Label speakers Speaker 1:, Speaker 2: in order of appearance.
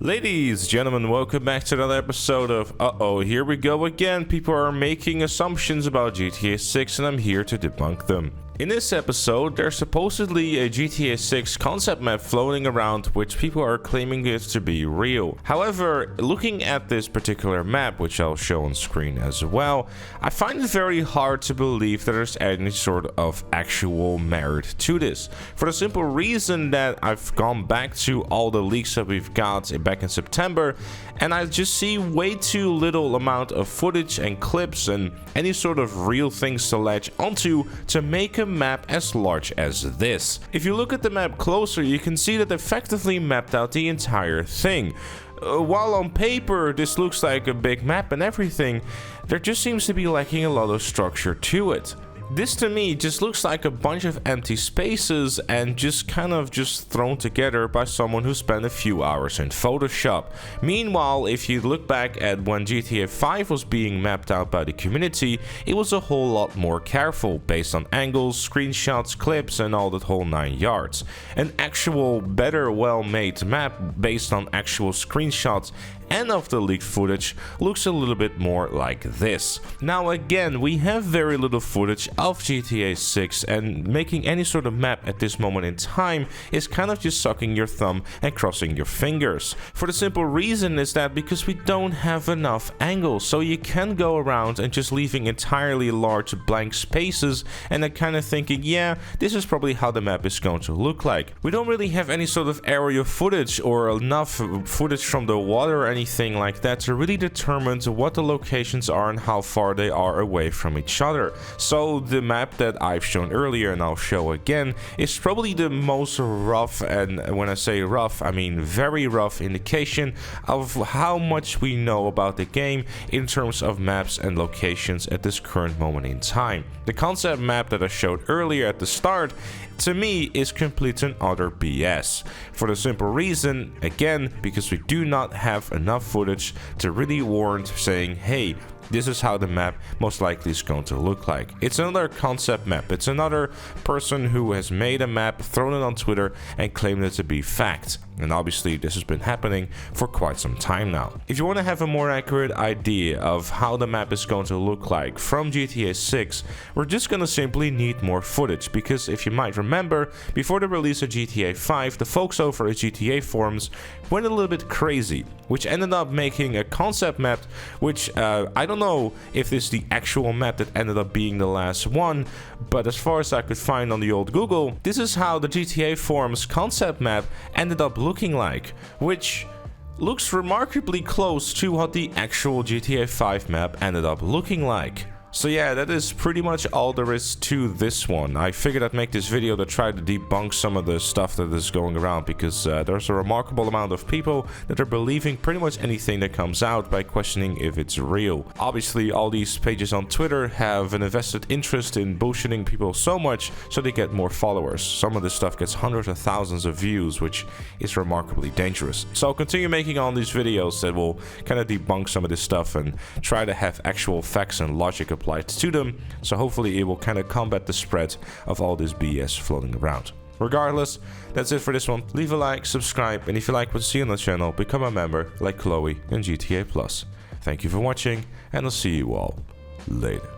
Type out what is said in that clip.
Speaker 1: Ladies, gentlemen, welcome back to another episode of Uh-oh, here we go again. People are making assumptions about GTA 6 and I'm here to debunk them. In this episode, there's supposedly a GTA 6 concept map floating around which people are claiming it to be real. However, looking at this particular map, which I'll show on screen as well, I find it very hard to believe that there's any sort of actual merit to this. For the simple reason that I've gone back to all the leaks that we've got back in September, and I just see way too little amount of footage and clips and any sort of real things to latch onto to make a map as large as this. If you look at the map closer, you can see that effectively mapped out the entire thing. While on paper this looks like a big map and everything, there just seems to be lacking a lot of structure to it. This to me just looks like a bunch of empty spaces and just thrown together by someone who spent a few hours in Photoshop. Meanwhile, if you look back at when GTA 5 was being mapped out by the community, it was a whole lot more careful, based on angles, screenshots, clips and all that whole 9 yards. An actual better well-made map based on actual screenshots and of the leaked footage looks a little bit more like this. Now again, we have very little footage of GTA 6 and making any sort of map at this moment in time is kind of just sucking your thumb and crossing your fingers. For the simple reason is that because we don't have enough angles, so you can go around and just leaving entirely large blank spaces and then kind of thinking, yeah, this is probably how the map is going to look like. We don't really have any sort of aerial footage or enough footage from the water or anything like that to really determine what the locations are and how far they are away from each other. So the map that I've shown earlier and I'll show again is probably the most rough, and when I say rough I mean very rough, indication of how much we know about the game in terms of maps and locations at this current moment in time. The concept map that I showed earlier at the start to me is complete and utter BS. For the simple reason, again, because we do not have enough footage to really warrant saying, hey, this is how the map most likely is going to look like. It's another concept map. It's another person who has made a map, thrown it on Twitter and claimed it to be fact. And obviously this has been happening for quite some time now. If you want to have a more accurate idea of how the map is going to look like from GTA 6, we're just going to simply need more footage, because if you might remember, before the release of GTA 5, the folks over at GTA forums went a little bit crazy, which ended up making a concept map, which I don't know if this is the actual map that ended up being the last one, but as far as I could find on the old Google, this is how the GTA forums concept map ended up looking like, which looks remarkably close to what the actual GTA 5 map ended up looking like. So yeah, that is pretty much all there is to this one. I figured I'd make this video to try to debunk some of the stuff that is going around, because there's a remarkable amount of people that are believing pretty much anything that comes out by questioning if it's real. Obviously, all these pages on Twitter have an invested interest in bullshitting people so much so they get more followers. Some of this stuff gets hundreds of thousands of views, which is remarkably dangerous. So I'll continue making all these videos that will kind of debunk some of this stuff and try to have actual facts and logic applied to them, so hopefully it will kind of combat the spread of all this BS floating around. Regardless, that's it for this one. Leave a like, subscribe, and if you like what you see on the channel, become a member like Chloe and GTA Plus. Thank you for watching, and I'll see you all later.